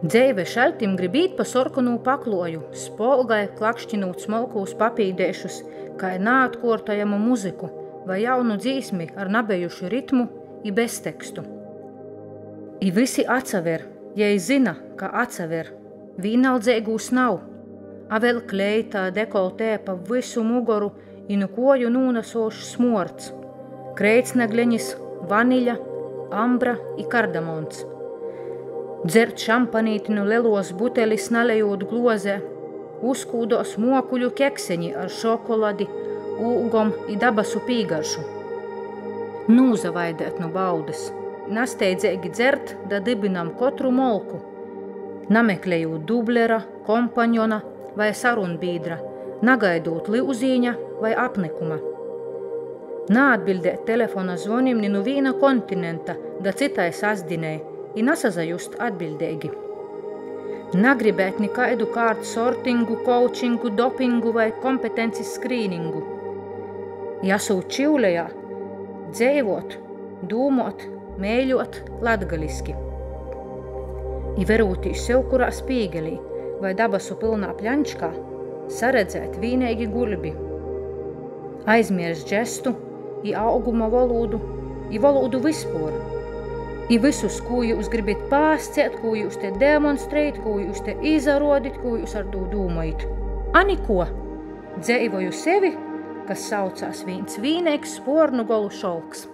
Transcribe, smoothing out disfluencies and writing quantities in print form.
Dzeive šaltim grib īt pa sorkonū pakloju, spolgai klakšķinūt smolkūs papīdešus, kai nāatkortojamu muziku vai jaunu dzīsmi ar nabejušu ritmu i bez tekstu. I visi atsaver, ja i zina, ka atsaver, vīnaldzeigūs nav, a vēl kleitā dekoltē pa visu mugoru i nu koju nūnasošs smords, kreicnagleņis, vaniļa, ambra i kardamons. Dzert šampanīti nu lelos butelis nalejūt glozē, uzkūdos mokuļu kekseņi ar šokoladi, ūgom i dabasu pīgaršu. Nūzavaidēt nu baudas, nasteidzēgi dzert da dibinam kotru molku, nameklējūt dublera, kompanjona vai sarunbīdra, nagaidūt liuzīņa vai apnikuma. Nāatbildēt telefona zvonim ni nu vīna kontinenta da citai sasdinei, i nasazajust atbildēgi. Nagribēt nikaidu kārt sortingu, coachingu, dopingu vai kompetencis skrīningu. Jasūt čivlejā, dzeivot, dūmot, mēļot latgaliski. I verūtīs sev kurā spīgelī vai dabasu pilnā pļančkā, saredzēt vīneigi gulbi. Aizmiers džestu, i auguma volūdu, i volūdu vispār. I visus, ko jūs gribit pārsciet, ko jūs te demonstrēt, ko jūs te izarodit, ko jūs ar to dūmojat. Aniko, dzeivoju sevi, kas saucās vīns vīneigs spornu golu šolks.